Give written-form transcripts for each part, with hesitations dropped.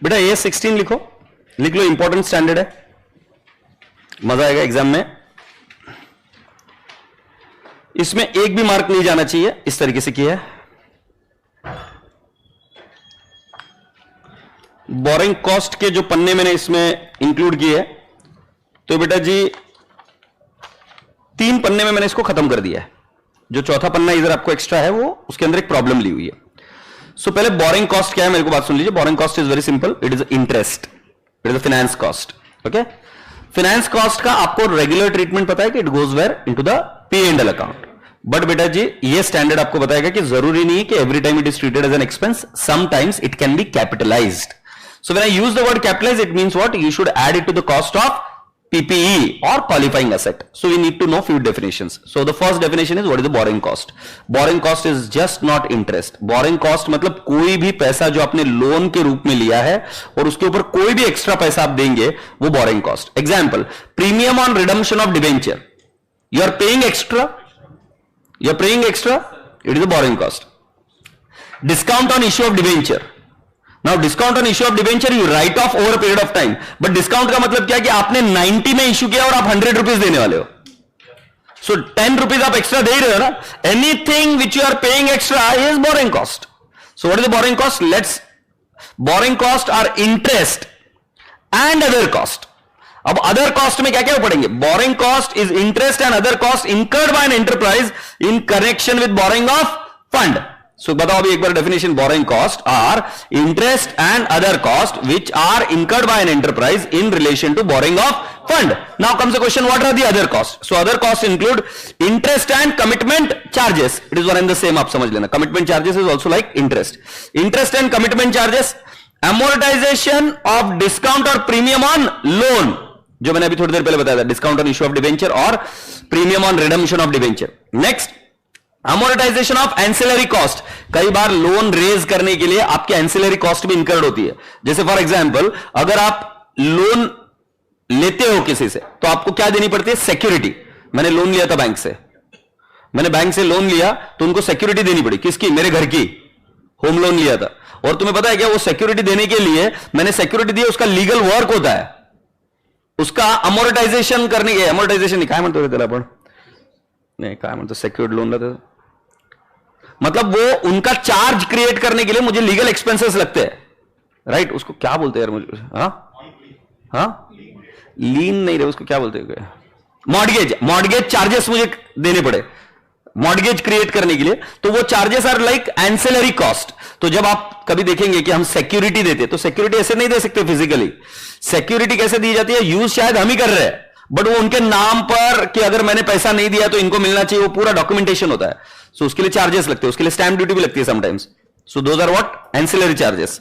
बेटा AS16 लिखो, लिख लो, इंपॉर्टेंट स्टैंडर्ड है, मजा आएगा एग्जाम में। इसमें एक भी मार्क नहीं जाना चाहिए, इस तरीके से किया है। बोरिंग कॉस्ट के जो पन्ने मैंने इसमें इंक्लूड किए हैं, तो बेटा जी 3 पन्ने में मैंने इसको खत्म कर दिया है। जो चौथा पन्ना इधर आपको एक्स्ट्रा है, वो उसके अंदर एक प्रॉब्लम ली हुई है। सो पहले बोरिंग कॉस्ट क्या है, मेरे को बात सुन लीजिए। Borrowing cost is very simple, it is interest, it is a finance cost. Okay, finance cost का आपको रेगुलर ट्रीटमेंट पता है कि it goes where into the P&L account. But बेटा जी ये स्टैंडर्ड आपको बताएगा कि जरूरी नहीं है कि every time it is treated as an expense, sometimes it can be capitalised. So when I use the word capitalize, it means what? You should add it to the cost of PPE or qualifying asset. So we need to know few definitions. So the first definition is what is the borrowing cost? Borrowing cost is just not interest. Borrowing cost मतलब कोई भी पैसा जो आपने loan के रूप में लिया है और उसके ऊपर कोई भी एक्स्ट्रा पैसा आप देंगे, वो borrowing cost. Example, premium on redemption of debenture. You are paying extra. You are paying extra. It is a borrowing cost. Discount on issue of debenture. Now discount on issue of debenture you write off over a period of time. But discount का मतलब क्या है कि आपने 90 में issue किया और आप 100 रुपीज देने वाले हो. So 10 रुपीज आप एक्स्ट्रा दे रहे हो ना. Anything which you are paying extra is borrowing cost. So what is the borrowing cost? Borrowing cost are interest and other cost. अब other cost में क्या क्या पढ़ेंगे? Borrowing cost is interest and other cost incurred by an enterprise in connection with borrowing of fund. So बताओ अभी एक बार definition. Borrowing cost are interest and other cost which are incurred by an enterprise in relation to borrowing of fund. Now comes the question, what are the other cost? So other cost include interest and commitment charges. It is one and the same, आप समझ लेना. Commitment charges is also like interest. Interest and commitment charges, amortization of discount or premium on loan, जो मैंने अभी थोड़ी देर पहले बताया था, discount on issue of debenture और premium on redemption of debenture. Next, amortisation of ancillary cost. कई बार लोन रेज करने के लिए आपकी एंसिलरी कॉस्ट भी इंकर्ड होती है. जैसे फॉर एग्जांपल, अगर आप लोन लेते हो किसी से तो आपको क्या देनी पड़ती है? सिक्योरिटी. मैंने लोन लिया था बैंक से, मैंने बैंक से लोन लिया तो उनको सिक्योरिटी देनी पड़ी. किसकी? मेरे घर की. होम लोन लिया था. और तुम्हें पता है क्या, वो सिक्योरिटी देने के लिए मैंने सिक्योरिटी दी, उसका लीगल वर्क होता है, उसका अमोर्टाइजेशन करने के. अमोर्टाइजेशन नहीं काय म्हणतो त्याला आपण, नाही काय म्हणतो, सिक्योर्ड लोन ला मतलब वो उनका चार्ज क्रिएट करने के लिए मुझे लीगल एक्सपेंसेस लगते हैं, राइट? उसको क्या बोलते हैं यार मुझे, हाँ लीन नहीं रहे, उसको क्या बोलते हैं? मॉर्गेज. मॉर्गेज चार्जेस मुझे देने पड़े मॉर्गेज क्रिएट करने के लिए. तो वो charges are like ancillary cost. तो जब आप कभी देखेंगे कि हम सिक्योरिटी देते, तो सिक्योरिटी ऐसे नहीं दे सकते फिजिकली. सिक्योरिटी कैसे दी जाती है? यूज शायद हम ही कर रहे हैं, बट वो उनके नाम पर कि अगर मैंने पैसा नहीं दिया तो इनको मिलना चाहिए, वो पूरा डॉक्यूमेंटेशन होता है. सो उसके लिए चार्जेस लगते हैं, उसके लिए स्टैंप ड्यूटी भी लगती है sometimes. So those are what? Ancillary charges.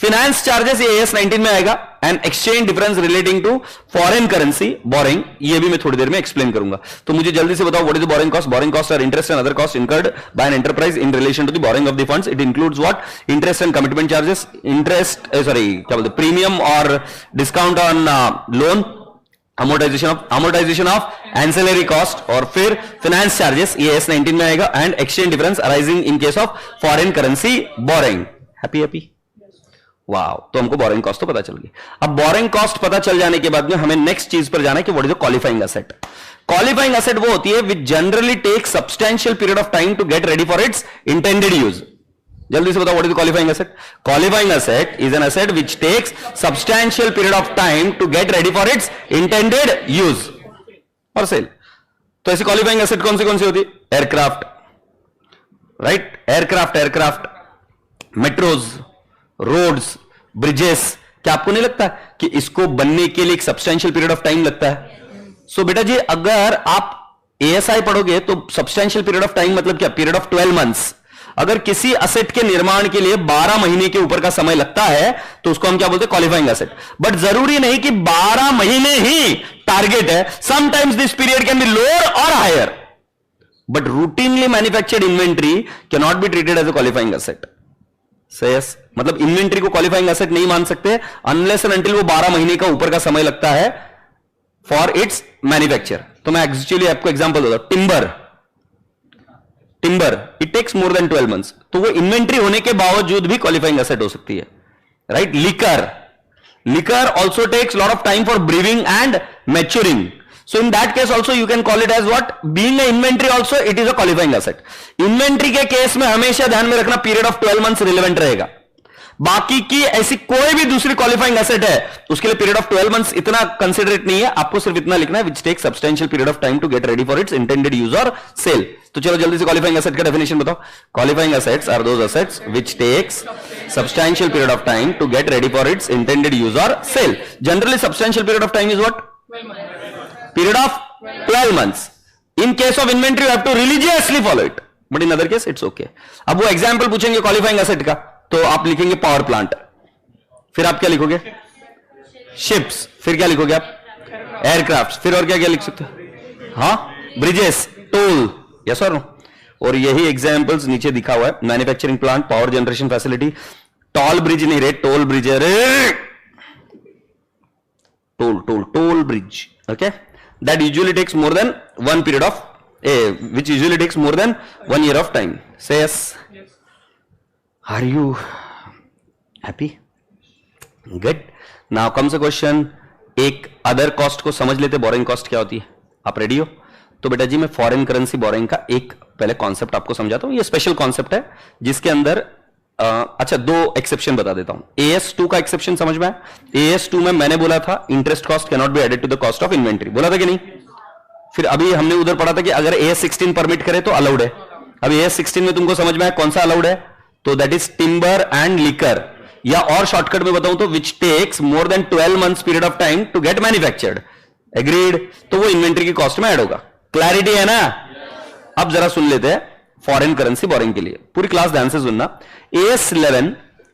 Finance charges ये AS19 में आएगा. And exchange difference relating to foreign currency borrowing, ये भी मैं थोड़ी देर में एक्सप्लेन करूंगा. तो मुझे जल्दी से बताओ, what is the borrowing cost? Borrowing cost are interest and other cost incurred by an enterprise in relation to the borrowing of the funds. It includes what? Interest and commitment charges, interest क्या बोलते, premium और discount on loan, amortization of ancillary cost, और फिर finance charges ये AS19 में आएगा. And exchange difference arising in case of foreign currency borrowing. happy wow. तो हमको borrowing cost तो पता चल गई. अब borrowing cost पता चल जाने के बाद में हमें नेक्स्ट चीज पर जाना है कि what is the qualifying asset. qualifying asset वो होती है which generally takes substantial period of time to get ready for its intended use. जल्दी से बताओ, what is the qualifying asset? Qualifying asset is an asset which takes substantial period of time to get ready for its intended use or sale. तो ऐसी qualifying asset कौन सी होती है? Aircraft, right? Aircraft, metros, roads, bridges. क्या आपको नहीं लगता कि इसको बनने के लिए एक सब्सटैंशियल पीरियड ऑफ टाइम लगता है? सो बेटा जी अगर आप ASI पढ़ोगे तो सब्सटैंशियल पीरियड ऑफ टाइम मतलब क्या? Period of 12 months. अगर किसी असेट के निर्माण के लिए 12 महीने के ऊपर का समय लगता है तो उसको हम क्या बोलते हैं? Qualifying asset. बट जरूरी नहीं कि 12 महीने ही टारगेट है. Sometimes this period can be lower और higher, but routinely manufactured inventory can not be treated as a qualifying asset. Yes, मतलब इन्वेंट्री को क्वालिफाइंग असेट नहीं मान सकते अनलेस एंड अनटिल वो 12 महीने का ऊपर का समय लगता है फॉर इट्स मैन्युफैक्चर. तो मैं एक्चुअली आपको एग्जांपल देता हूं. Timber it takes more than 12 months. तो वो इन्वेंट्री होने के बावजूद भी क्वालिफाइंग एसेट हो सकती है. right? Liquor also takes a lot of time for brewing and maturing. So in that case also you can call it as what? Being an inventory also it is a qualifying asset. Inventory के case में हमेशा ध्यान में रखना period of 12 months relevant रहेगा. बाकी की ऐसी कोई भी दूसरी क्वालिफाइंग एसेट है उसके लिए पीरियड ऑफ 12 मंथ्स इतना कंसिडरेट नहीं है. आपको सिर्फ इतना लिखना है which take substantial period of time to get ready for its intended use और सेल. तो चलो जल्दी से क्वालिफाइंग एसेट का डेफिनेशन बताओ. Qualifying assets are those assets which takes substantial period of time to get ready for its intended use और sale. Generally substantial period of time is what? Period of 12 months. In case of inventory you have to religiously follow it, but in other case it's okay. अब वो example पूछेंगे qualifying asset का तो आप लिखेंगे power plant, फिर आप क्या लिखोगे? शिप्स, फिर क्या लिखोगे आप? एयरक्राफ्ट, फिर और क्या क्या लिख सकते हो? हाँ, ब्रिजेस, टोल, यस और नो. और यही एग्जाम्पल्स नीचे दिखा हुआ है. Manufacturing plant, power generation facility. Tall bridge नहीं रे, टोल ब्रिज है रे. Toll bridge. Okay, that usually takes more than one period of which usually takes more than 1 year of time. Say yes. Are you happy? Good. Now comes a question. एक other cost को समझ लेते. Borrowing cost क्या होती है? आप ready हो? तो बेटा जी मैं फॉरेन करेंसी बोरिंग का एक पहले कॉन्सेप्ट आपको समझाता हूं. ये स्पेशल कॉन्सेप्ट है जिसके अंदर अच्छा दो एक्सेप्शन बता देता हूं. AS2 का एक्सेप्शन समझ में आया? AS2 में मैंने बोला था interest cost can not be added to the cost of inventory. बोला था कि नहीं? फिर अभी हमने उधर पढ़ा था कि अगर AS16 परमिट करे तो अलाउड है. अब AS16 में तुमको समझ में आया कौन सा अलाउड है? तो that is timber and liquor, या और शॉर्टकट में बताऊं तो which takes more than 12 months period of time to get manufactured. Agreed? तो वो इन्वेंटरी की कॉस्ट में ऐड होगा. क्लैरिटी है ना? अब जरा सुन लेते हैं फॉरेन करेंसी बोरिंग के लिए. पूरी क्लास ध्यान से सुनना. AS11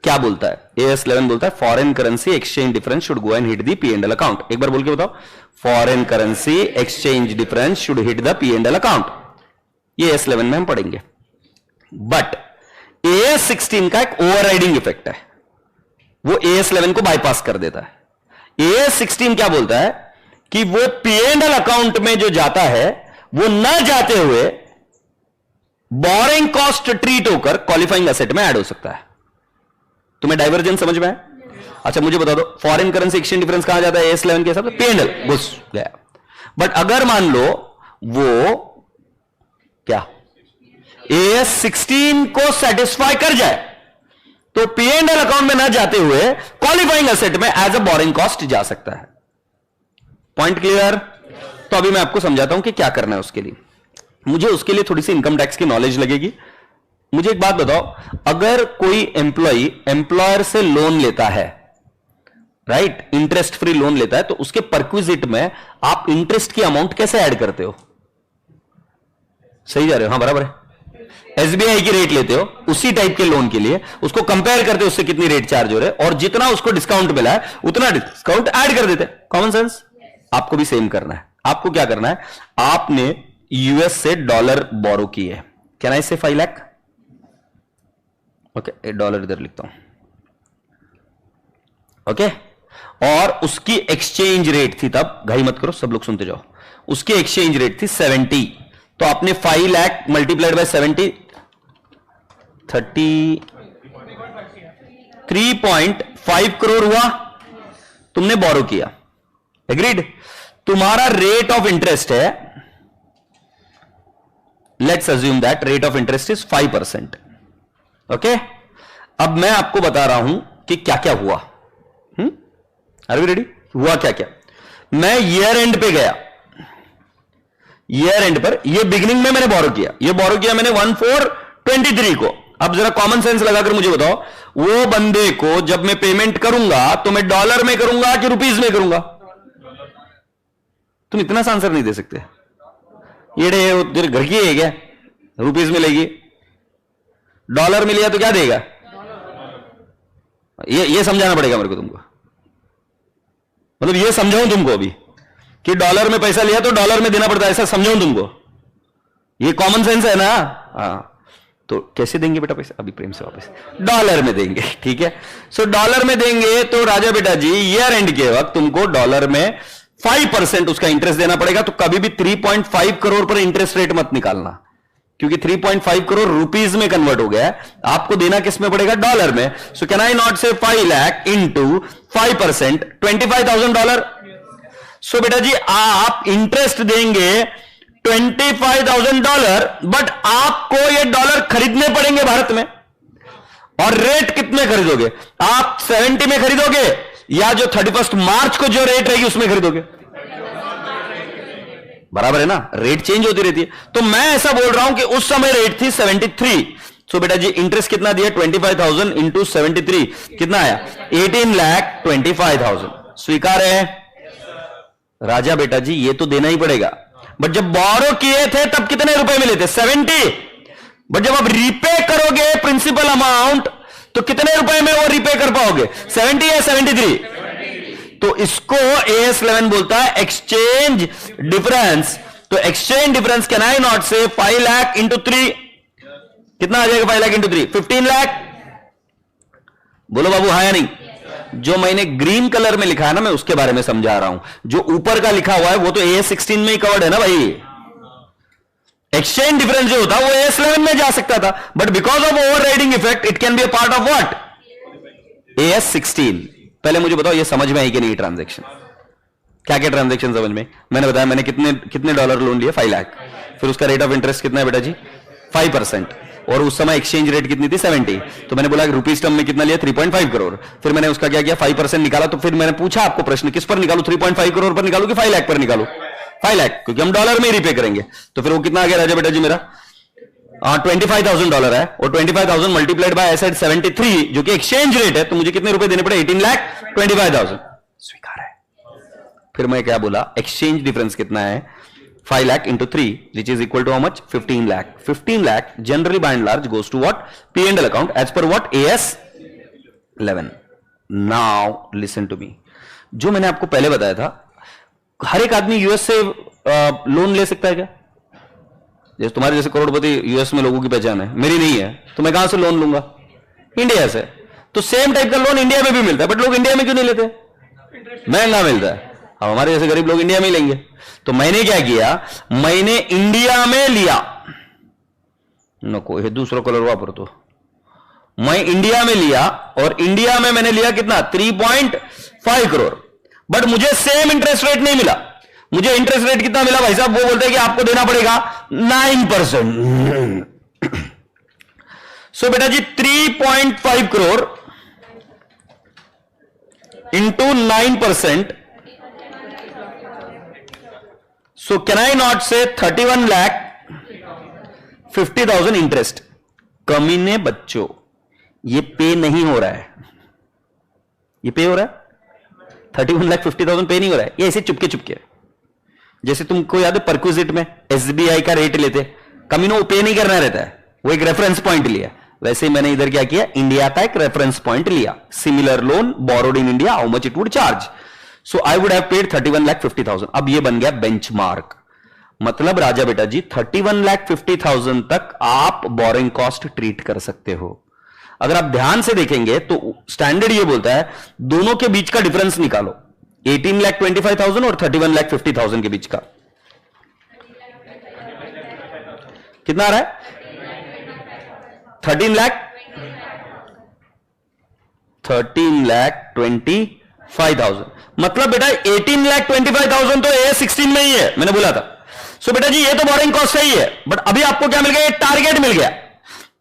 क्या बोलता है? AS11 बोलता है foreign currency exchange difference should go and hit the P&L account. एक बार बोल के बताओ. Foreign currency exchange difference should hit the P&L account. ये AS11 में हम पढ़ेंगे. बट AS16 का एक ओवरराइडिंग इफेक्ट है, वो AS11 को बाईपास कर देता है. AS16 क्या बोलता है कि वो P&L अकाउंट में जो जाता है वो ना जाते हुए बोरिंग कॉस्ट ट्रीट होकर क्वालिफाइंग एसेट में ऐड हो सकता है. तुम्हें डाइवर्जेंस समझ में है? अच्छा मुझे बता दो फॉरेन करेंसी एक्सचेंज डिफरेंस कहां जाता है? AS11 के हिसाब से P&L घुस गया. बट अगर मान लो वो क्या AS16 को सेटिस्फाई कर जाए तो P&L अकाउंट में ना जाते हुए क्वालिफाइंग एसेट में एज अ बोरिंग कॉस्ट जा सकता है. Point clear? तो अभी मैं आपको समझाता हूं कि क्या करना है उसके लिए. मुझे उसके लिए थोड़ी सी इनकम टैक्स की नॉलेज लगेगी. मुझे एक बात बताओ, अगर कोई एम्प्लॉय एम्प्लॉयर से लोन लेता है, राइट, इंटरेस्ट फ्री लोन लेता है, तो उसके परक्विजिट में आप इंटरेस्ट की अमाउंट कैसे ऐड करते हो? सही जा रहे हो? हाँ बराबर है. SBI की रेट लेते हो उसी टाइप के लोन के लिए, उसको कंपेयर करते हो उससे कितनी रेट चार्ज हो रहे और जितना उसको डिस्काउंट मिला है उतना डिस्काउंट ऐड कर देते. Common sense. आपको भी सेम करना है. आपको क्या करना है? आपने US से डॉलर बोरो किए. कैन आई से 5 लाख? ओके, डॉलर इधर लिखता हूं. ओके, और उसकी एक्सचेंज रेट थी, तब घाई मत करो सब लोग सुनते जाओ, उसकी एक्सचेंज रेट थी 70. तो आपने 5 लाख मल्टीप्लाइड बाय 70, 3.5 करोड़ हुआ. तुमने बोरो किया. एग्रीड? तुम्हारा रेट ऑफ इंटरेस्ट है, let's assume that rate of interest is 5%. Okay, अब मैं आपको बता रहा हूं कि क्या क्या हुआ. Are you ready? हुआ क्या क्या? मैं ईयर एंड पे गया. ईयर एंड पर ये बिगिनिंग में मैंने बोरो किया. ये बोरो किया मैंने 1/4/23 को. अब जरा कॉमन सेंस लगाकर मुझे बताओ, वो बंदे को जब मैं पेमेंट करूंगा तो मैं डॉलर में करूंगा कि रुपीज में करूंगा? तुम इतना सा आंसर नहीं दे सकते. ये तेरे घर की है क्या? रुपीज में लेगी. डॉलर में लिया तो क्या देगा? ये समझाना पड़ेगा मेरे को तुमको. मतलब ये समझाऊं तुमको अभी कि डॉलर में पैसा लिया तो डॉलर में देना पड़ता है, ऐसा समझाऊं तुमको? ये कॉमन सेंस है ना? हाँ. तो कैसे देंगे बेटा पैसा? अभी प्रेम से वापस डॉलर में देंगे. ठीक है. सो डॉलर में देंगे तो राजा बेटा जी ईयर एंड के वक्त तुमको डॉलर में 5% उसका इंटरेस्ट देना पड़ेगा. तो कभी भी 3.5 करोड़ पर इंटरेस्ट रेट मत निकालना, क्योंकि 3.5 करोड़ रुपीज में कन्वर्ट हो गया है, आपको देना किस में पड़ेगा? डॉलर में। सो कैन आई नॉट से 5 लाख इंटू 5%, $25,000। सो बेटा जी आप इंटरेस्ट देंगे $25,000, बट आपको ये डॉलर खरीदने पड़ेंगे भारत में। और रेट कितने खरीदोगे आप? 70 में खरीदोगे या जो 31 मार्च को जो रेट रहेगी उसमें खरीदोगे? बराबर है ना, रेट चेंज होती रहती है। तो मैं ऐसा बोल रहा हूं कि उस समय रेट थी 73। सो बेटा जी इंटरेस्ट कितना दिया? 25,000 इंटू 73 कितना आया? 18,25,000। स्वीकार है राजा बेटा जी? ये तो देना ही पड़ेगा। बट जब बोरो किए थे तब कितने रुपए मिले थे? 70। बट जब आप रीपे करोगे प्रिंसिपल अमाउंट तो कितने रुपए में वो रीपे कर पाओगे? 70 या 73? तो इसको AS11 बोलता है एक्सचेंज डिफरेंस। तो exchange difference can I not से 5 लाख इंटू 3 कितना आ जाएगा? 5 लाख इंटू 3 15 लाख। बोलो बाबू हाँ या नहीं? जो मैंने ग्रीन कलर में लिखा है ना, मैं उसके बारे में समझा रहा हूं। जो ऊपर का लिखा हुआ है वो तो AS16 में ही कवर्ड है ना भाई। एक्सचेंज डिफरेंस जो होता है वो AS11 में जा सकता था, but because of overriding effect it can be a part of what? AS16। पहले मुझे बताओ ये समझ में आई कि नहीं? ट्रांजैक्शन क्या क्या ट्रांजैक्शन समझ में? मैंने बताया मैंने कितने डॉलर लोन लिया? 5 लाख। फिर उसका रेट ऑफ इंटरेस्ट कितना है बेटा जी? 5%। और उस समय एक्सचेंज रेट कितनी थी? 70। तो मैंने बोला रुपीज टर्म में कितना लिया? 3.5 करोड़। फिर मैंने उसका क्या किया? 5% निकाला। तो फिर मैंने पूछा आपको प्रश्न, किस पर निकालू? 3.5 करोड़ पर निकालू कि 5 लाख पर निकालू? 5 लाख, क्योंकि हम डॉलर में ही रिपे करेंगे। तो फिर वो कितना आ गया राजा बेटा जी मेरा? $25,000 है, और 25,000 मल्टीप्लाइड बाय एसेट 73 जो कि एक्सचेंज रेट है, तो मुझे कितने रुपए देने पड़े? 18,25,000। स्वीकार है। फिर मैं क्या बोला? एक्सचेंज डिफरेंस कितना है? 5 lakh into 3 which is equal to how much? 15 lakh. 15 lakh generally by and large goes to what? P&L account as per what? AS11। Now listen to me, जो मैंने आपको पहले बताया था, हर एक आदमी यूएस से लोन ले सकता है क्या? जैसे तुम्हारे जैसे करोड़पति यूएस में लोगों की पहचान है, मेरी नहीं है, तो मैं कहां से लोन लूंगा? इंडिया से। तो सेम टाइप का लोन इंडिया में भी मिलता है, बट लोग इंडिया में क्यों नहीं लेते? महंगा मिलता है। अब हमारे जैसे गरीब लोग इंडिया में ही लेंगे। तो मैंने क्या किया? मैंने इंडिया में लिया, नको ये दूसरा कलर वापर, तो मैं इंडिया में लिया, और इंडिया में मैंने लिया कितना? 3.5 करोड़। बट मुझे सेम इंटरेस्ट रेट नहीं मिला। मुझे इंटरेस्ट रेट कितना मिला भाई साहब? वो बोलते हैं कि आपको देना पड़ेगा 9%। सो बेटा जी 3.5 crore into 9%, so can I not से 31,50,000 इंटरेस्ट? कमीने बच्चों, ये पे नहीं हो रहा है। ये पे हो रहा है? 31,50,000 पे नहीं हो रहा है। ये ऐसे चुपके चुपके, जैसे तुमको याद है परक्विजिट में SBI का रेट लेते, कमीनो वो पे नहीं करना रहता है, वो एक रेफरेंस पॉइंट लिया। वैसे ही मैंने इधर क्या किया? इंडिया का एक रेफरेंस पॉइंट लिया। Similar loan borrowed in India, how much it would charge? So I would have paid 31,50,000। अब ये बन गया बेंचमार्क। मतलब राजा बेटा जी 31,50,000 तक आप बोरिंग कॉस्ट ट्रीट कर सकते हो। अगर आप ध्यान से देखेंगे तो स्टैंडर्ड ये बोलता है दोनों के बीच का डिफरेंस निकालो, 18,25,000 और 31,50,000 के बीच का कितना आ रहा है? 13,25,000। मतलब बेटा 18,25,000 तो AS16 में ही है, मैंने बोला था। सो बेटा जी ये तो बोरिंग कॉस्ट सही है, बट अभी आपको क्या मिल गया? टारगेट मिल गया।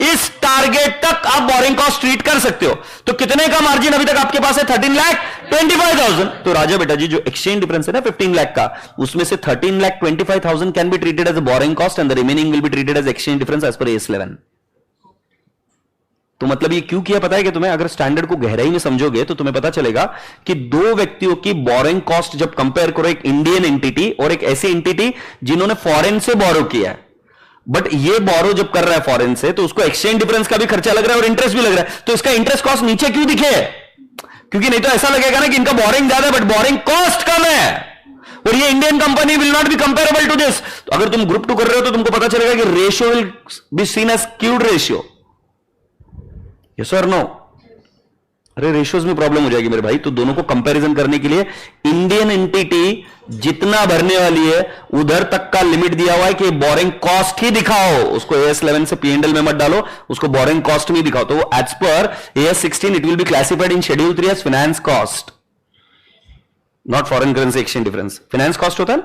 इस टारगेट तक आप बोरिंग कॉस्ट ट्रीट कर सकते हो। तो कितने का मार्जिन अभी तक आपके पास है? 13,25,000। तो राजा बेटा जी जो एक्सचेंज डिफरेंस है ना 15 लाख का, उसमें से 13,25,000 can be treated as a borrowing cost and the remaining will be treated as exchange difference as per AS11। तो मतलब ये क्यों किया पता है कि तुम्हें? अगर स्टैंडर्ड को गहराई में समझोगे तो तुम्हें पता चलेगा कि दो व्यक्तियों की बोरिंग कॉस्ट जब कंपेयर करो, एक इंडियन एंटिटी और एक ऐसी एंटिटी जिन्होंने फॉरेन से बोरो किया है, बट ये बोरो जब कर रहा है फॉरेन से तो उसको एक्सचेंज डिफरेंस का भी खर्चा लग रहा है और इंटरेस्ट भी लग रहा है, तो इसका इंटरेस्ट कॉस्ट नीचे क्यों दिखे? क्योंकि नहीं तो ऐसा लगेगा ना कि इनका बोरिंग ज्यादा है बट बोरिंग कॉस्ट कम है, और ये Indian company will not be comparable to this. तो अगर तुम ग्रुप 2 कर रहे हो तो तुमको पता चलेगा कि ratio will be seen as skewed ratio. Yes और नो? अरे रेशियोज में प्रॉब्लम हो जाएगी मेरे भाई, तो दोनों को कंपैरिजन करने के लिए इंडियन एंटिटी जितना भरने वाली है उधर तक का लिमिट दिया हुआ है कि बोरिंग कॉस्ट ही दिखाओ, उसको AS11 से P&L में मत डालो, उसको बोरिंग कॉस्ट में दिखाओ। तो वो as per AS16 it will be classified in schedule 3 as finance cost, not foreign currency exchange difference. Finance cost होता है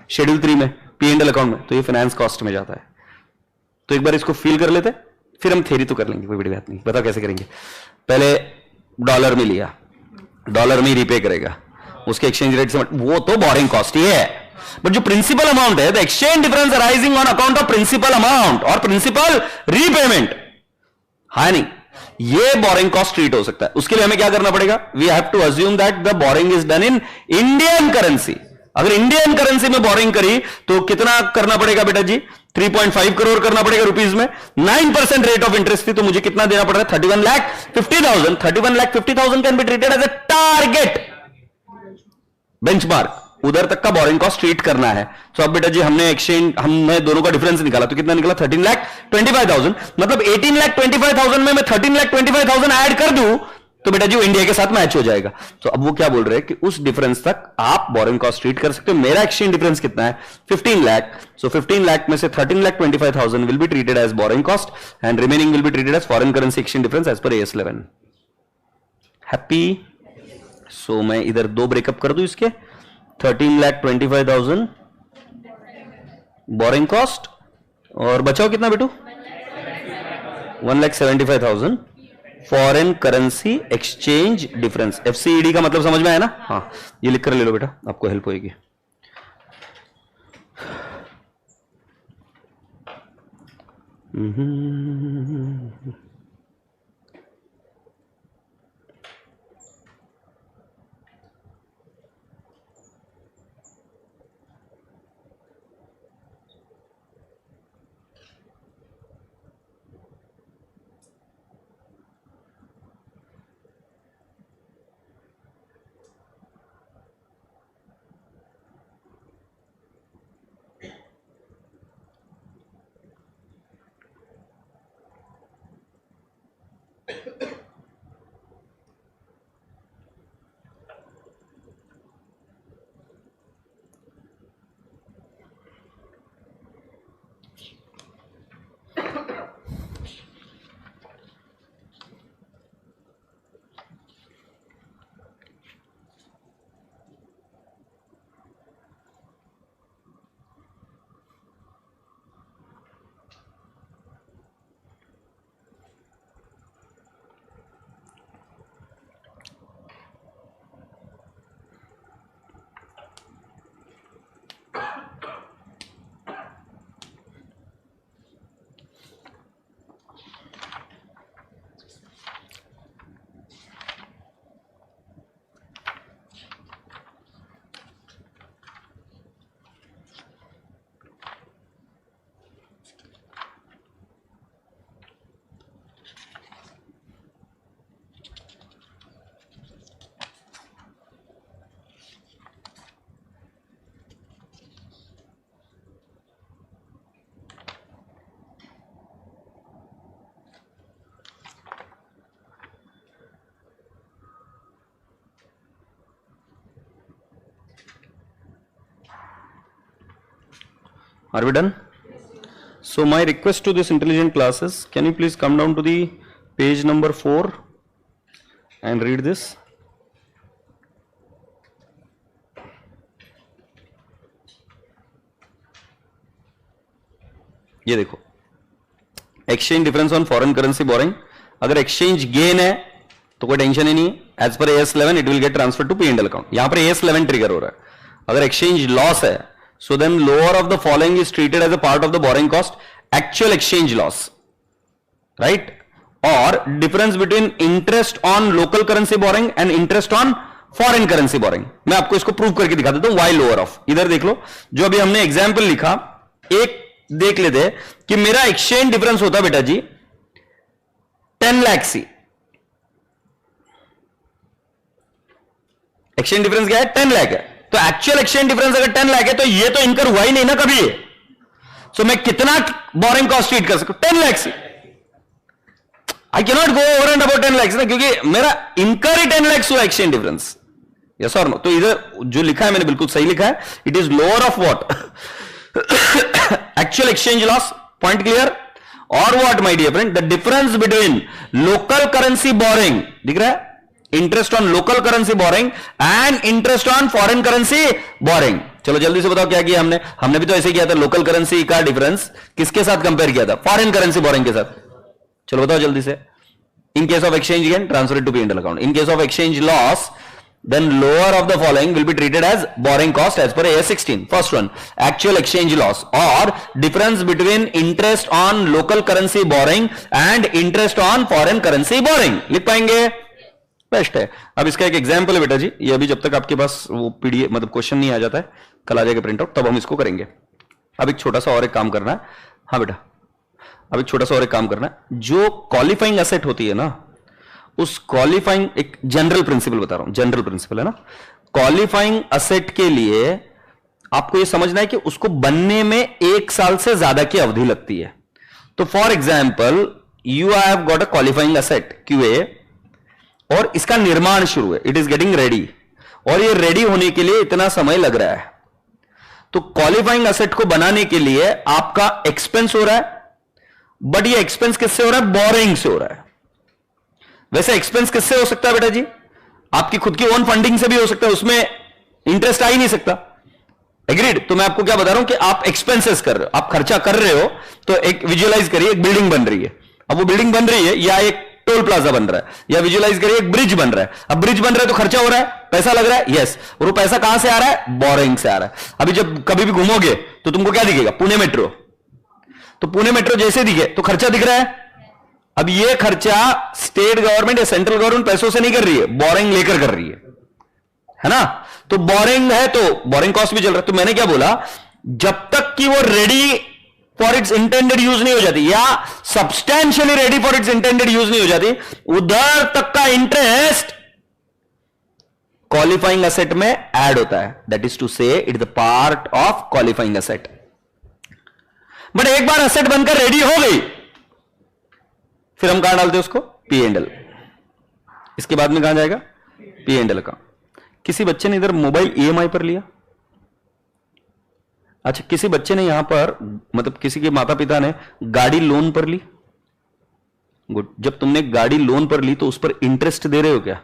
शेड्यूल 3 में P&L अकाउंट में, तो ये फाइनेंस कॉस्ट में जाता है। तो एक बार इसको फील कर लेते, फिर हम थ्योरी तो कर लेंगे, कोई बड़ी बात नहीं। बताओ कैसे करेंगे। पहले डॉलर में लिया, डॉलर में रीपे करेगा, उसके एक्सचेंज रेट से, वो तो बोरिंग कॉस्ट ही है। बट जो प्रिंसिपल अमाउंट है, the exchange difference arising on account of principal amount और प्रिंसिपल रीपेमेंट, है नहीं, ये बोरिंग कॉस्ट ट्रीट हो सकता है। उसके लिए हमें क्या करना पड़ेगा, we have to assume that the borrowing is done in Indian currency. अगर इंडियन करेंसी में बोरिंग करी तो कितना करना पड़ेगा बेटा जी, 3.5 करोड़ करना पड़ेगा रुपीज में, 9% रेट ऑफ इंटरेस्ट थी, तो मुझे कितना देना पड़ रहा है, 31,50,000। 31,50,000 can be treated as a target benchmark, उधर तक का बोरिंग कॉस्ट ट्रीट करना है। तो अब बेटा जी हमने दोनों का डिफरेंस निकाला, तो कितना निकला, 13,25,000। मतलब 18,25,000 में मैं 13,25,000 ऐड कर दूं तो बेटा जी इंडिया के साथ मैच हो जाएगा। तो अब वो क्या बोल रहे हैं कि उस डिफरेंस तक आप बोरिंग कॉस्ट ट्रीट कर सकते हो। मेरा एक्सचेंज डिफरेंस कितना है, 15 लाख। सो 15 लाख में से 13,25,000 will be treated as borrowing cost and remaining will be treated as foreign currency exchange difference as per AS11। Happy. सो मैं इधर दो ब्रेकअप कर दूं इसके, 13,25,000 बोरिंग कॉस्ट और बचाओ कितना बेटू, 1,75,000 foreign currency exchange difference. FCED का मतलब समझ में आया ना। हाँ, ये लिख कर ले लो बेटा, आपको हेल्प होगी। Are we done? So my request to this intelligent classes, can you please come down to the page number 4 and read this. ये देखो, exchange difference on foreign currency boring. अगर एक्सचेंज गेन है तो कोई tension ही नहीं है, as per AS11 it will get transfer to P&L account. यहां पर AS11 ट्रिगर हो रहा है। अगर एक्सचेंज लॉस है, so then lower of the following is treated as a part of the borrowing cost, actual exchange loss, right? Or difference between interest on local currency borrowing and interest on foreign currency borrowing. मैं आपको इसको prove करके दिखा देता हूं, why lower of। इधर देख लो, जो अभी हमने एग्जाम्पल लिखा, एक देख लेते कि मेरा एक्सचेंज डिफरेंस होता बेटा जी 10 लाख सी। एक्सचेंज डिफरेंस क्या है, 10 लाख है। तो एक्चुअल एक्सचेंज डिफरेंस अगर 10 लाख है तो ये तो इनकर हुआ ही नहीं ना कभी। सो मैं कितना बोरिंग कॉस्ट ट्रीट कर सकता हूं, 10 लाख से। I cannot go over and about 10 lakhs ना, क्योंकि मेरा इनकर ही 10 lakhs हुआ एक्सचेंज डिफरेंस। यस और नो? तो इधर जो लिखा है मैंने बिल्कुल सही लिखा है, it is lower of what, actual exchange loss. Point clear? और what my dear friend, the difference between local currency borrowing, दिख रहा है, interest on local currency borrowing and interest on foreign currency borrowing. चलो जल्दी से बताओ क्या किया हमने? हमने भी तो ऐसे किया था, लोकल करेंसी का डिफरेंस किसके साथ कंपेयर किया था? फॉरेन करेंसी बोरिंग के साथ। चलो बताओ जल्दी से। In case of exchange gain, transfer it to P&L account. In case of exchange loss, then lower of the following will be treated as borrowing cost as per AS 16. First one, actual exchange loss or difference between interest on local currency borrowing and interest on foreign currency borrowing. लिख पाएंगे? Best है। अब इसका एक example है बेटा जी, ये अभी जब तक आपके पास वो पीडीएफ मतलब क्वेश्चन नहीं आ जाता है, कल आ जाएगा प्रिंट आउट, तब हम इसको करेंगे। अब एक छोटा सा और एक काम करना है। हाँ बेटा, अब एक छोटा सा और एक काम करना है। जो क्वालिफाइंग एसेट होती है ना, उस क्वालिफाइंग, एक जनरल प्रिंसिपल बता रहा हूं, जनरल प्रिंसिपल है ना, क्वालिफाइंग एसेट के लिए आपको यह समझना है कि उसको बनने में 1 साल से ज्यादा की अवधि लगती है। तो for example, you have got a qualifying asset QA और इसका निर्माण शुरू है, इट इज गेटिंग रेडी, और ये रेडी होने के लिए इतना समय लग रहा है। तो क्वालिफाइंग एसेट को बनाने के लिए आपका एक्सपेंस हो रहा है, बट ये एक्सपेंस किससे हो रहा है? बोरिंग से हो रहा है। वैसे एक्सपेंस किससे हो सकता है बेटा जी? आपकी खुद की ओन फंडिंग से भी हो सकता है, उसमें इंटरेस्ट आ ही नहीं सकता। एग्रीड? तो मैं आपको क्या बता रहा हूं कि आप एक्सपेंसेस कर रहे हो, आप खर्चा कर रहे हो, तो एक विजुअलाइज करिए, एक बिल्डिंग बन रही है। अब वो बिल्डिंग बन रही है या एक टोल प्लाजा बन रहा है, या विजुअलाइज करिए एक ब्रिज बन रहा है। अब ब्रिज बन रहा है तो खर्चा हो रहा है, पैसा लग रहा है, यस। और वो पैसा कहां से आ रहा है? बोरिंग से आ रहा है। अभी जब कभी भी घूमोगे तो तुमको क्या दिखेगा? पुणे मेट्रो। तो पुणे मेट्रो जैसे दिखे तो खर्चा दिख रहा है। अब ये खर्चा स्टेट गवर्नमेंट या सेंट्रल गवर्नमेंट पैसों से नहीं कर रही है, बोरिंग लेकर कर रही है ना? तो बोरिंग है तो बोरिंग कॉस्ट भी चल रहा है। तो मैंने क्या बोला, जब तक कि वो ready for its intended use नहीं हो जाती, या substantially ready for its intended use नहीं हो जाती, उधर तक का इंटरेस्ट क्वालिफाइंग एसेट में ऐड होता है। दैट इज टू से it is the part of qualifying asset. But एक बार एसेट बनकर रेडी हो गई, फिर हम कहां डालते हैं उसको? P&L। इसके बाद में कहां जाएगा? P&L का। किसी बच्चे ने इधर मोबाइल EMI पर लिया, अच्छा किसी बच्चे ने यहां पर, मतलब किसी के माता पिता ने गाड़ी लोन पर ली, गुड। जब तुमने गाड़ी लोन पर ली तो उस पर इंटरेस्ट दे रहे हो क्या?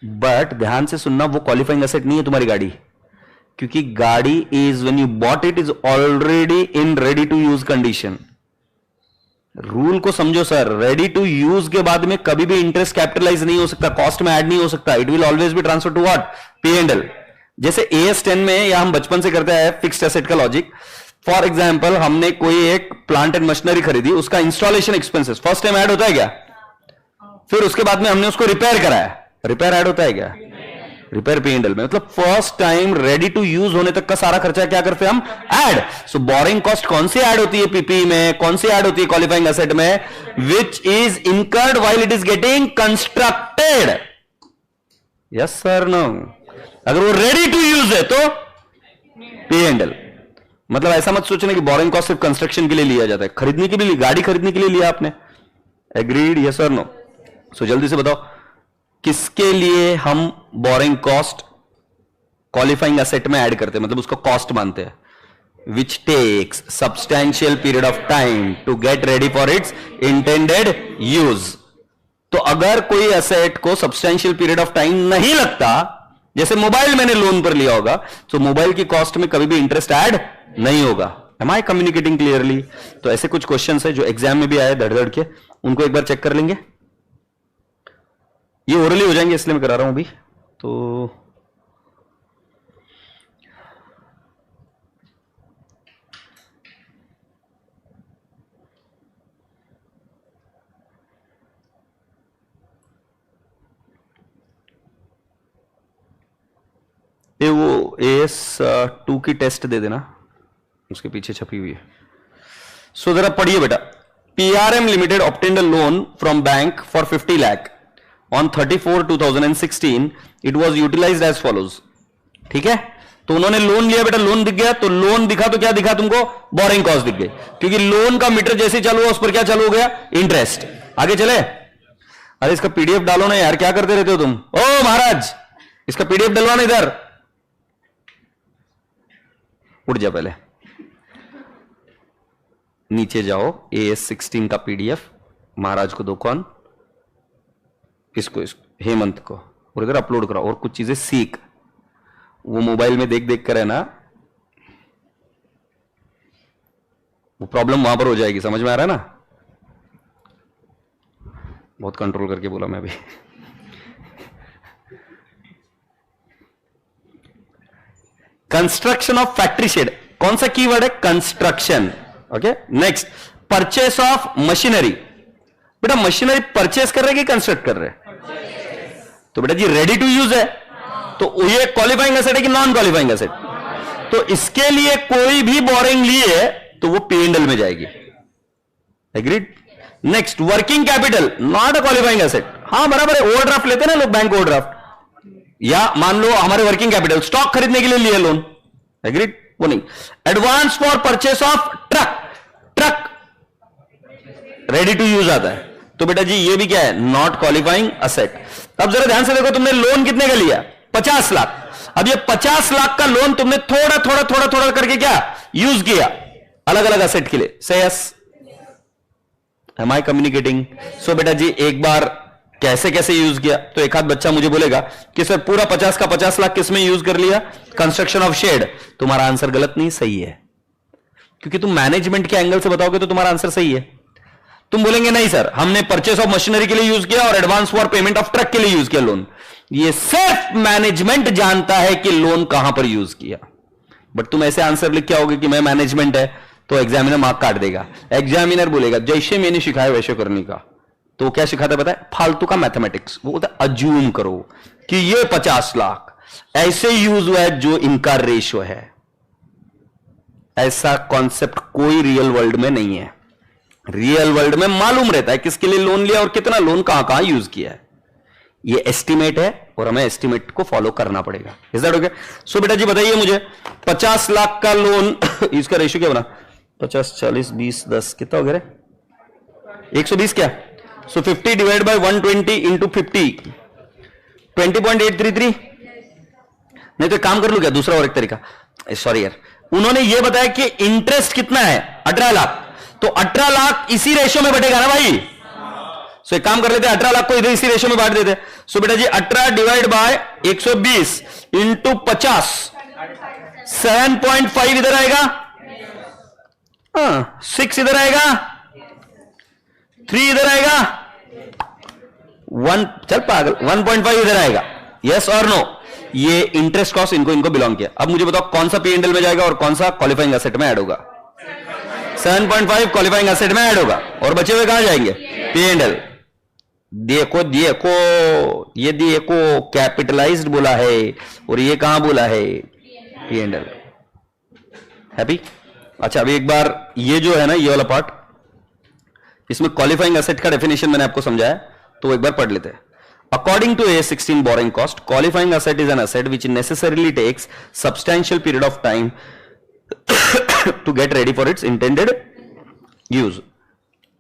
बट ध्यान से सुनना, वो क्वालिफाइंग एसेट नहीं है तुम्हारी गाड़ी, क्योंकि गाड़ी is when you bought it is already in ready to use condition. Rule को समझो सर, रेडी टू यूज के बाद में कभी भी इंटरेस्ट कैपिटलाइज नहीं हो सकता, कॉस्ट में ऐड नहीं हो सकता, it will always be transfer to what? P&L। जैसे AS 10 में या हम बचपन से करते हैं फिक्स्ड एसेट का लॉजिक। फॉर एग्जांपल, हमने कोई एक प्लांट एंड मशीनरी खरीदी, उसका installation expenses first time add होता है क्या? फिर उसके बाद में हमने उसको रिपेयर कराया, रिपेयर ऐड होता है क्या? रिपेयर P&L में। मतलब first time ready to use होने तक का सारा खर्चा क्या करते हैं हम? ऐड। सो बोरिंग कॉस्ट कौन सी ऐड होती है PP में, कौन सी ऐड होती है क्वालिफाइंग एसेट में? Which is incurred while it is getting constructed. Yes sir, no? अगर वो रेडी टू यूज है तो P&L। मतलब ऐसा मत सोचना कि बोरिंग कॉस्ट सिर्फ कंस्ट्रक्शन के लिए लिया जाता है, खरीदने के लिए, गाड़ी खरीदने के लिए लिया आपने। एग्रीड? यस और नो? सो जल्दी से बताओ, किसके लिए हम बोरिंग कॉस्ट क्वालिफाइंग एसेट में ऐड करते हैं, मतलब उसको कॉस्ट मानते हैं? Which takes substantial period of time to get ready for its intended use. तो अगर कोई एसेट को सब्सटैंशियल पीरियड ऑफ टाइम नहीं लगता, जैसे मोबाइल मैंने लोन पर लिया होगा, तो मोबाइल की कॉस्ट में कभी भी इंटरेस्ट ऐड नहीं होगा। एम आई कम्युनिकेटिंग क्लियरली? तो ऐसे कुछ क्वेश्चन है जो एग्जाम में भी आए धड़ के, उनको एक बार चेक कर लेंगे। ये ओरली हो जाएंगे इसलिए मैं करा रहा हूं अभी। तो ये वो AS 2 की टेस्ट दे देना, उसके पीछे छपी हुई है। सो जरा पढ़िए बेटा। PRM limited obtained a loan from bank for 50 lakh on 34/2016 it was utilised as follows. ठीक है, तो उन्होंने लोन लिया बेटा, लोन दिख गया, तो लोन दिखा तो क्या दिखा तुमको, बोरिंग कॉस्ट दिख गई, क्योंकि लोन का मीटर जैसे चालू हुआ उस पर क्या चालू हो गया, इंटरेस्ट। आगे चले, अरे इसका पीडीएफ डालो ना यार, क्या करते रहते हो तुम, ओ महाराज इसका पीडीएफ डलवाना इधर, उठ जा पहले, नीचे जाओ, AS16 का पीडीएफ महाराज को दो, कौन, इसको हेमंत को, और इधर अपलोड कराओ, और कुछ चीजें सीख, वो मोबाइल में देख देख कर है ना, वो प्रॉब्लम वहां पर हो जाएगी, समझ में आ रहा है ना, बहुत कंट्रोल करके बोला मैं भी। कंस्ट्रक्शन ऑफ फैक्ट्री शेड, कौन सा कीवर्ड है, construction. Okay, next, purchase of machinery, बेटा मशीनरी परचेस कर रहे कि कंस्ट्रक्ट कर रहे, तो बेटा जी रेडी टू यूज है, तो ये क्वालिफाइंग एसेट है कि नॉन क्वालिफाइंग एसेट, तो इसके लिए कोई भी बोरिंग लिए तो वो P&L में जाएगी, agreed. Next, working capital not a qualifying asset, हां बराबर है, ओवरड्राफ्ट लेते हैं ना लोग बैंक ओवरड्राफ्ट, या मान लो हमारे वर्किंग कैपिटल स्टॉक खरीदने के लिए लिए लोन, एग्रीड, वो नहीं। Advance for purchase of truck, truck ready to use आता है, तो बेटा जी ये भी क्या है, नॉट क्वालिफाइंग एसेट। अब जरा ध्यान से देखो, तुमने लोन कितने का लिया, 50 लाख, अब ये 50 लाख का लोन तुमने थोड़ा थोड़ा थोड़ा थोड़ा करके क्या यूज किया अलग अलग एसेट के लिए, से यस, एम आई कम्युनिकेटिंग। सो बेटा जी एक बार कैसे कैसे यूज किया, तो एक आध बच्चा मुझे बोलेगा कि सर पूरा 50 का 50 लाख किसमें यूज कर लिया, कंस्ट्रक्शन ऑफ शेड, तुम्हारा आंसर गलत नहीं, सही है, क्योंकि तुम मैनेजमेंट के एंगल से बताओगे तो तुम्हारा आंसर सही है। तुम बोलेंगे नहीं सर हमने परचेस ऑफ मशीनरी के लिए यूज किया और advance for payment of truck के लिए यूज किया लोन, ये सिर्फ मैनेजमेंट जानता है कि लोन कहां पर यूज किया, बट तुम ऐसे आंसर लिख के आओगे कि मैं मैनेजमेंट है, तो एग्जामिनर मार्क काट देगा। एग्जामिनर बोलेगा जैसे मैंने सिखाया वैसे करने का, तो क्या सिखाता है पता है, फालतू का मैथमेटिक्स, वो बोलता है अज्यूम करो कि ये 50 लाख ऐसे यूज हुआ है जो इनका रेशो है, ऐसा कॉन्सेप्ट कोई रियल वर्ल्ड में नहीं है। रियल वर्ल्ड में मालूम रहता है किसके लिए लोन लिया और कितना लोन कहां कहां यूज किया है, ये एस्टिमेट है और हमें एस्टिमेट को फॉलो करना पड़ेगा। Is that okay? सो बेटा जी बताइए मुझे 50 लाख का लोन इसका रेशियो क्या बना, 50 40 20 10 कितना हो गया रे, 120 क्या, सो 50 डिवाइड बाय 120 इंटू 50 20.833, नहीं तो काम कर लू क्या दूसरा और एक तरीका, सॉरी यार, उन्होंने ये बताया कि इंटरेस्ट कितना है 18 लाख, तो 18 लाख इसी रेशियो में बटेगा ना भाई, सो एक काम कर लेते हैं 18 लाख को इधर इसी रेशियो में बांट देते हैं। सो बेटा जी 18 डिवाइड बाय 120 इंटू 50, 7.5 इधर आएगा, 6 इधर आएगा, 3 इधर आएगा, 1 चल पागल 1.5 इधर आएगा, यस और नो, ये इंटरेस्ट कॉस्ट इनको बिलोंग किया। अब मुझे बताओ कौन सा P&L में जाएगा और कौन सा क्वालिफाइंग एसेट में ऐड होगा, 7.5 क्वालिफाइंग एसेट में ऐड होगा और बचे हुए कहां जाएंगे, P&L। देखो देखो ये देखो कैपिटलाइज्ड बोला है और ये कहां बोला है, P&L। हैप्पी? अच्छा अभी एक बार ये जो है ना ये वाला पार्ट, इसमें क्वालिफाइंग एसेट का डेफिनेशन मैंने आपको समझाया, तो एक बार पढ़ लेते हैं। According to AS16 borrowing cost, qualifying asset is an asset which necessarily takes substantial period of time to get ready for its intended use.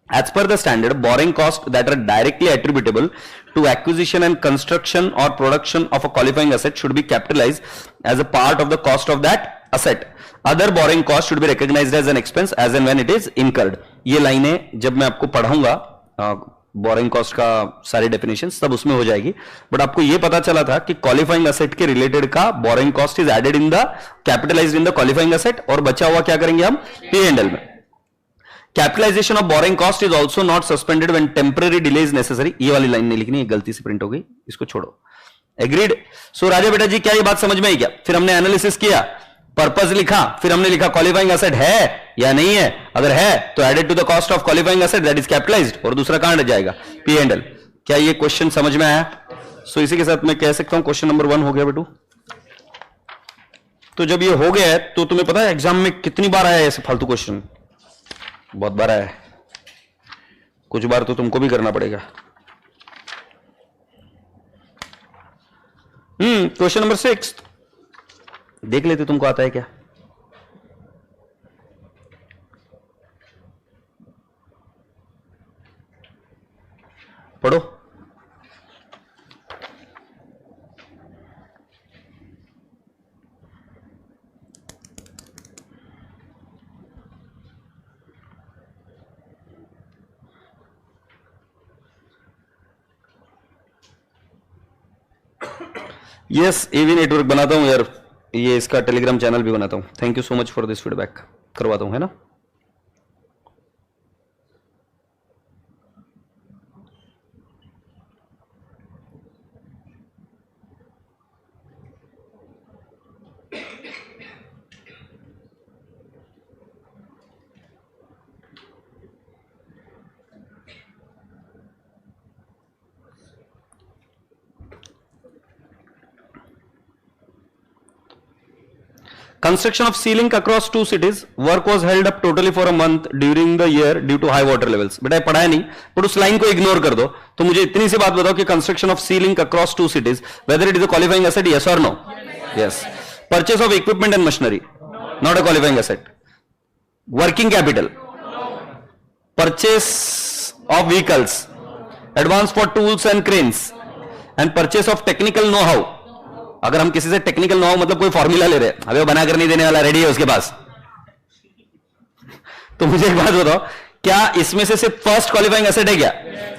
As per the standard, borrowing costs that are directly attributable to acquisition and construction or production of a qualifying asset should be capitalized as a part of the cost of that asset. Other borrowing costs should be recognized as an expense as and when it is incurred. ये लाइनें जब मैं आपको पढ़ाऊंगा borrowing cost का सारी definition सब उसमें हो जाएगी, बट आपको यह पता चला था कि क्वालिफाइंग एसेट के रिलेटेड का borrowing cost is added in the capitalised in the qualifying asset और बचा हुआ क्या करेंगे हम P&L में। Capitalisation of borrowing cost is also not suspended when temporary delay is necessary. ये वाली लाइन नहीं लिखनी है, गलती से प्रिंट हो गई, इसको छोड़ो। एग्रीड? सो राजा बेटा जी क्या ये बात समझ में आई क्या? फिर हमने एनालिसिस किया, पर्पस लिखा, फिर हमने लिखा क्वालिफाइंग एसेट है या नहीं है, अगर है तो added to the cost of qualifying asset that is capitalised, और दूसरा कहां रह जाएगा P&L। क्या ये क्वेश्चन समझ में आया? सो इसी के साथ मैं कह सकता हूं क्वेश्चन नंबर 1 हो गया बेटू। तो जब ये हो गया है तो तुम्हें पता है एग्जाम में कितनी बार आया है ऐसे फालतू क्वेश्चन? बहुत बार आया है, कुछ बार तो तुमको भी करना पड़ेगा। क्वेश्चन नंबर 6, देख लेते तुमको आता है क्या। पढ़ो। यस, एवी नेटवर्क बनाता हूं यार, ये इसका टेलीग्राम चैनल भी बनाता हूं। Thank you so much for this feedback. करवाता हूं, है ना। Construction of sea link across two cities. Work was held up totally for a month during the year due to high water levels. बेटा पढ़ा है नहीं, पर उस लाइन को इग्नोर कर दो। तो मुझे इतनी सी बात बताओ कि construction of sea link across two cities, whether it is a qualifying asset, yes और no? Yes. Purchase of equipment and machinery, not a qualifying asset. Working capital, purchase of vehicles, advance for tools and cranes, and purchase of technical know how. अगर हम किसी से technical know how मतलब कोई formula ले रहे हैं, अभी वो बना कर नहीं देने वाला, रेडी है उसके पास, तो मुझे एक बात बताओ, क्या इसमें से सिर्फ फर्स्ट क्वालिफाइंग एसेट है क्या?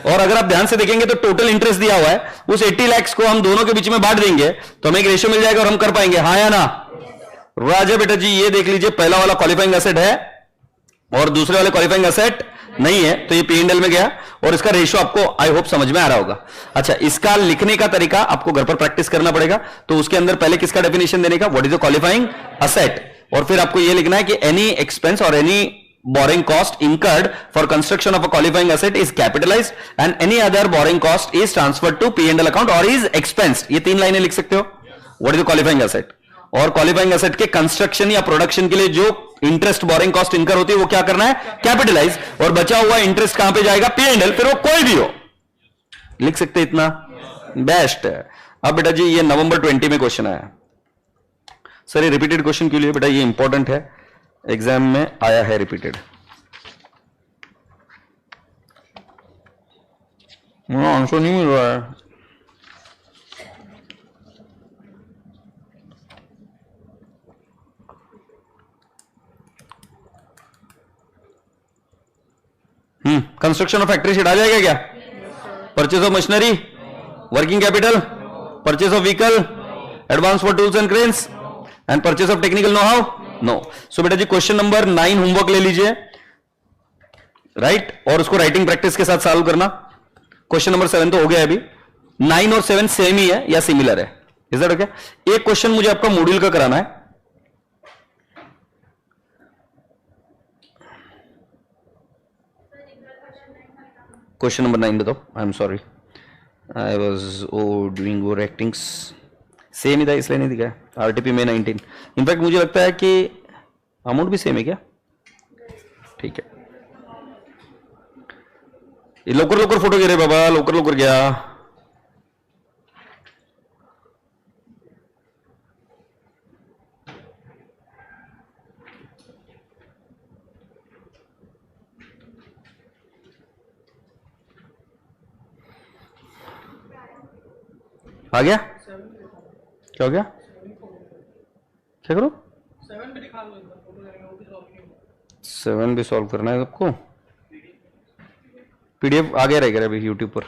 और अगर आप ध्यान से देखेंगे तो टोटल इंटरेस्ट दिया हुआ है, उस 80 लाख को हम दोनों के बीच में बांट देंगे तो हमें एक रेशियो मिल जाएगा और हम कर पाएंगे, हाँ या ना? राजा बेटा जी ये देख लीजिए, पहला वाला क्वालिफाइंग एसेट है और दूसरे वाले क्वालिफाइंग एसेट नहीं है, तो ये P&L में गया और इसका रेशियो आपको आई होप समझ में आ रहा होगा। अच्छा, इसका लिखने का तरीका आपको घर पर प्रैक्टिस करना पड़ेगा। तो उसके अंदर पहले किसका डेफिनेशन देने का, what is a qualifying asset, और फिर आपको ये लिखना है कि एनी एक्सपेंस और any borrowing cost incurred for construction of a qualifying asset is capitalized and any other borrowing cost is transferred to P&L account or is expensed। ये 3 लाइनें लिख सकते हो। What is the qualifying asset, और qualifying asset के construction या production के लिए जो इंटरेस्ट बोरिंग कॉस्ट इनकर होती है वो क्या करना है, कैपिटलाइज, और बचा हुआ इंटरेस्ट कहां पे जाएगा, P&L, फिर वो कोई भी हो। लिख सकते इतना, बेस्ट है। अब बेटा जी ये नवंबर 20 में क्वेश्चन आया। सर ये रिपीटेड क्वेश्चन क्यों लिए बेटा, ये इंपॉर्टेंट है, एग्जाम में आया है रिपीटेड। आंसर नहीं मिल रहा है। कंस्ट्रक्शन ऑफ फैक्ट्री सीट आ जाएगा क्या? Purchase of machinery, working capital, purchase of vehicle, advance for tools and cranes, and purchase of technical know how, no. So बेटा जी क्वेश्चन नंबर 9 होमवर्क ले लीजिए, राइट, और उसको राइटिंग प्रैक्टिस के साथ सॉल्व करना। क्वेश्चन नंबर 7 तो हो गया अभी, 9 और 7 सेम ही है या सिमिलर है, इज दैट ओके? एक क्वेश्चन मुझे आपका मॉड्यूल का कराना है। क्वेश्चन नंबर 9 बताओ। I am sorry, I was doing over actings. Same ही था इसलिए नहीं दिखा, आरटीपी में 19। इनफैक्ट मुझे लगता है कि अमाउंट भी सेम है क्या? ठीक है, लवकर लवकर फोटो घे रे बाबा, लवकर लवकर घ्या। आ गया? क्या हो गया? क्या करो? 7 भी सॉल्व करना है सबको। पीडीएफ आ गया रहेगा अभी यूट्यूब पर।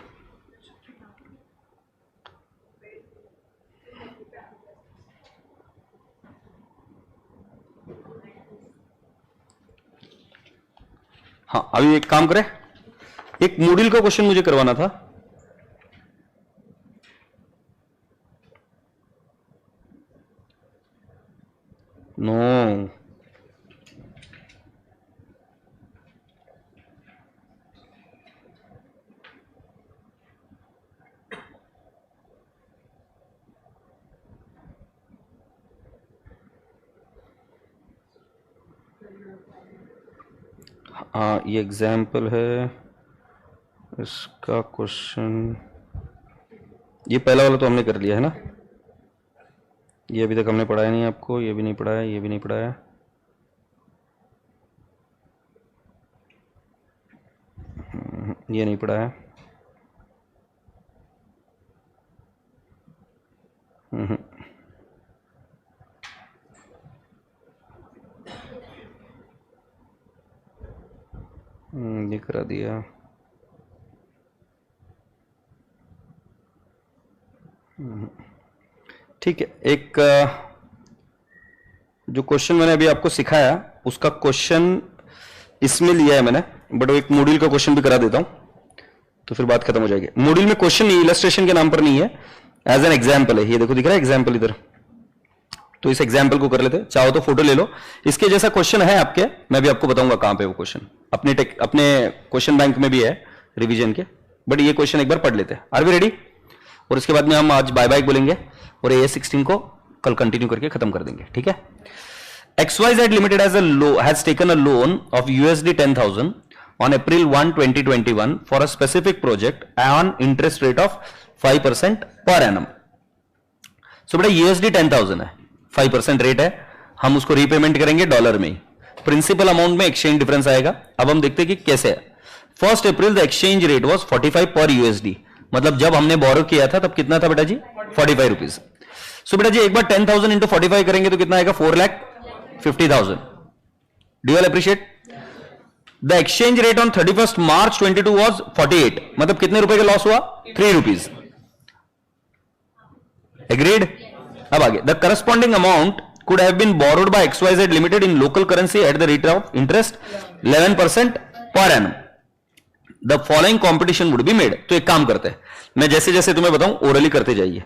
हाँ अभी एक काम करें, एक मॉड्यूल का क्वेश्चन मुझे करवाना था। नो हाँ ये एग्जाम्पल है इसका क्वेश्चन। ये पहला वाला तो हमने कर लिया है ना, ये अभी तक हमने पढ़ाया नहीं आपको, ये भी नहीं पढ़ाया, ये भी नहीं पढ़ाया। ये नहीं पढ़ाया। ये करा दिया। ठीक है, एक जो क्वेश्चन मैंने अभी आपको सिखाया उसका क्वेश्चन इसमें लिया है मैंने, बट वो एक मॉड्यूल का क्वेश्चन भी करा देता हूं तो फिर बात खत्म हो जाएगी। मॉड्यूल में क्वेश्चन नहीं, इलस्ट्रेशन के नाम पर नहीं है, एज एन एग्जाम्पल है। ये देखो दिख रहा है एग्जाम्पल इधर, तो इस एग्जाम्पल को कर लेते हैं। चाहो तो फोटो ले लो, इसके जैसा क्वेश्चन है आपके, मैं भी आपको बताऊंगा कहां पे वो क्वेश्चन, अपने क्वेश्चन बैंक में भी है रिवीजन के, बट ये क्वेश्चन एक बार पढ़ लेते हैं। Are we ready? और इसके बाद में हम आज बाय बाय बोलेंगे और AS16 को कल कंटिन्यू करके खत्म कर देंगे, ठीक है। XYZ Limited has taken a loan of USD 10,000 on April 1, 2021 for a specific project on interest rate of 5% per annum. So बेटा USD 10,000 है, 5% रेट है, हम उसको रीपेमेंट करेंगे डॉलर में ही, प्रिंसिपल अमाउंट में एक्सचेंज डिफरेंस आएगा। अब हम देखते हैं कि कैसे है। 1 अप्रैल द एक्सचेंज रेट वॉज 45 पर USD, मतलब जब हमने बोरो किया था तब कितना था बेटा जी? 45 रुपीज। सो बेटा जी एक बार 10,000 इंटू 45 करेंगे तो कितना आएगा? 4,50,000। Do you all appreciate? The exchange rate on 31 March 22 was 48, मतलब कितने रुपए का लॉस हुआ? 3 रुपीज। एग्रीड? अब आगे, the corresponding amount could have been borrowed by XYZ Limited in local currency at the rate of interest 11% per annum. The following competition would be made. तो एक काम करते हैं, मैं जैसे जैसे तुम्हें बताऊं ओरली करते जाइए।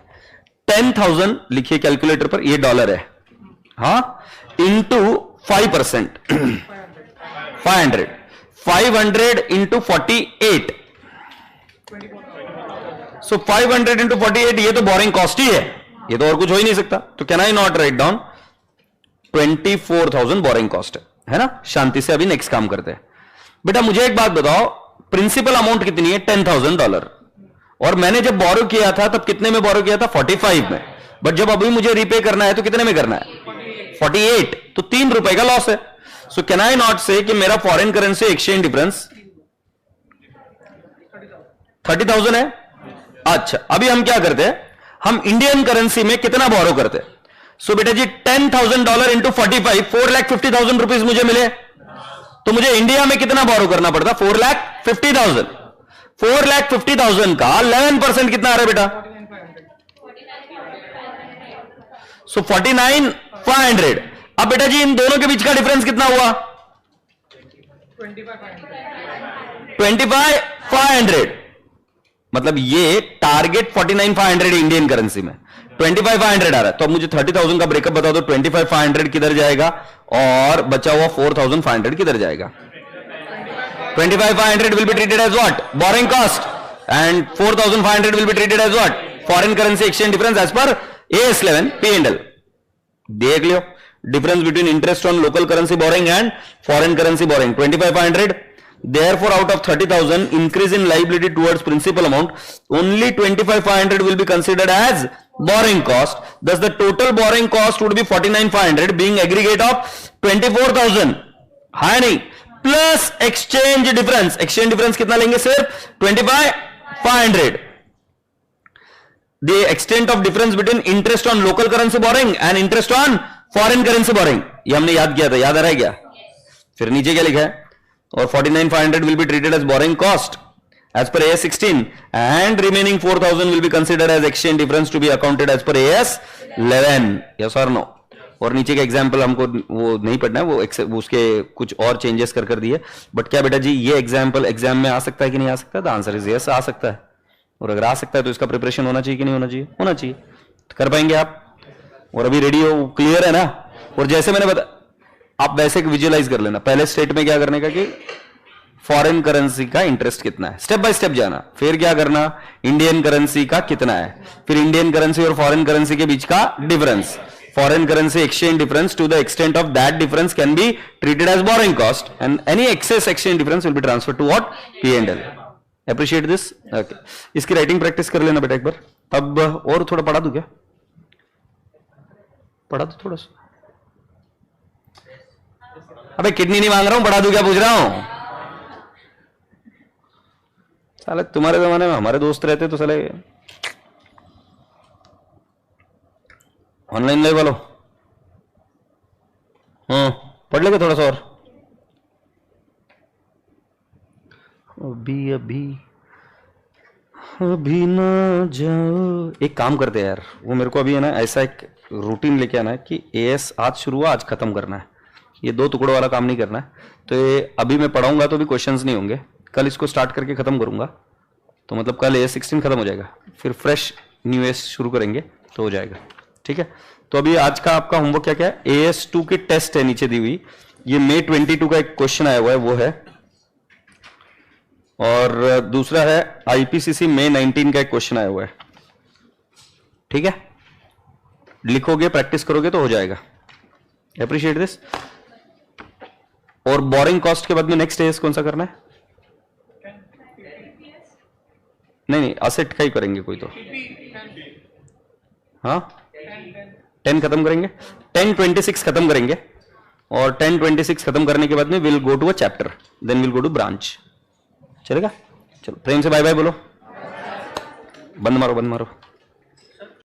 10,000 लिखिए कैलकुलेटर पर, ये डॉलर है, हाँ, इंटू 5%, 500, 500 इंटू 48, सो 500 इंटू 48, ये तो बोरिंग कॉस्ट ही है, ये तो और कुछ हो ही नहीं सकता। तो can I not write down 24,000 borrowing cost है ना। शांति से अभी नेक्स्ट काम करते हैं। बेटा मुझे एक बात बताओ, प्रिंसिपल अमाउंट कितनी है? $10,000, और मैंने जब बोरो किया था तब कितने में बोरो किया था? 45 में, बट जब अभी मुझे रीपे करना है तो कितने में करना है? 48, तो 3 रुपए का लॉस है। सो कैन आई नॉट से कि मेरा फॉरेन करेंसी एक्सचेंज डिफरेंस 30,000 है। अच्छा, अभी हम क्या करते हैं, हम इंडियन करेंसी में कितना बोरो करते हैं? सो बेटा जी $10,000 इंटू 45, 4,50,000 रुपीज मुझे मिले, तो मुझे इंडिया में कितना बोरो करना पड़ता? 4,50,000। 4,50,000 का 11% कितना आ रहा है बेटा? सो 49,500। अब बेटा जी इन दोनों के बीच का डिफरेंस कितना हुआ? 25,500। मतलब ये टारगेट 49,500 इंडियन करेंसी में, 25,500 आ रहा है। तो अब मुझे 30,000 का ब्रेकअप बता दो, 25,500 किधर जाएगा और बचा हुआ 4,500 किधर जाएगा? 25,500 will be treated as what? Borrowing cost, and 4,500 will be treated as what? Foreign currency exchange difference as per AS11 P&L. देख लियो difference between interest on local currency borrowing and foreign currency borrowing 25,500. Therefore, out of 30,000 increase in liability towards principal amount, only 25,500 will be considered as borrowing cost. Thus, the total borrowing cost would be 49,500, being aggregate of 24,000. हाँ नहीं, plus exchange difference. Exchange difference कितना लेंगे? सिर्फ 25,500. The extent of difference between interest on local currency borrowing and interest on foreign currency borrowing. ये हमने याद किया था, याद आ रहा है क्या? फिर नीचे क्या लिखा है? और 49,500 will be treated as borrowing cost as per AS16, and remaining 4,000 will be considered as exchange difference to be accounted as per AS11. Yes or no? और नीचे का एग्जाम्पल हमको वो नहीं पढ़ना है, वो उसके कुछ और चेंजेस कर दिए। बट क्या बेटा जी ये एग्जाम्पल एग्जाम में आ सकता है कि नहीं आ सकता? द आंसर इज यस, आ सकता है। और अगर आ सकता है तो इसका प्रिपरेशन होना चाहिए कि नहीं होना चाहिए? होना चाहिए। तो कर पाएंगे आप? और अभी रेडी हो? क्लियर है ना? और जैसे मैंने बताया आप वैसे विजुअलाइज कर लेना। पहले स्टेट में क्या करने का कि फॉरेन करेंसी का इंटरेस्ट कितना है, स्टेप बाय स्टेप जाना। फिर क्या करना, इंडियन करेंसी का कितना है, फिर इंडियन करेंसी और फॉरेन करेंसी के बीच का difference, foreign currency exchange difference, to the extent of that difference can be treated as borrowing cost and any excess exchange difference will be transfer to what? P&L. Appreciate this. Okay, इसकी writing practice कर लेना बेटा एक बार। अब और थोड़ा पढ़ा दूं क्या? पढ़ा दो थोड़ा सा। अबे किडनी नहीं मांग रहा हूं, पढ़ा दूं क्या पूछ रहा हूं? साले तुम्हारे जमाने में हमारे दोस्त रहते तो साले ऑनलाइन ले वालो। पढ़ लेगा थोड़ा सा और। अभी अभी अभी ना जाओ। एक काम करते हैं यार, वो मेरे को अभी है ना ऐसा एक रूटीन लेके आना है कि एएस आज शुरू हुआ आज खत्म करना है। ये 2 टुकड़ों वाला काम नहीं करना है। तो ये अभी मैं पढ़ाऊंगा तो भी क्वेश्चंस नहीं होंगे, कल इसको स्टार्ट करके खत्म करूंगा तो मतलब कल एएस 16 खत्म हो जाएगा, फिर फ्रेश न्यू एएस शुरू करेंगे तो हो जाएगा। ठीक है, तो अभी आज का आपका होमवर्क क्या क्या है? AS2 की टेस्ट है नीचे दी हुई, ये May 22 का एक क्वेश्चन आया हुआ है वो है, और दूसरा है IPCC May 19 का एक क्वेश्चन आया हुआ है। ठीक है, लिखोगे प्रैक्टिस करोगे तो हो जाएगा। Appreciate this. और बोरिंग कॉस्ट के बाद में नेक्स्ट एएस कौन सा करना है? नहीं असेट का ही करेंगे कोई तो। हाँ 10 खत्म करेंगे, 1026 खत्म करेंगे, और 1026 खत्म करने के बाद में will go to a chapter, then will go to branch. चलेगा? चलो प्रेम से बाय बाय बोलो। बंद मारो बंद मारो।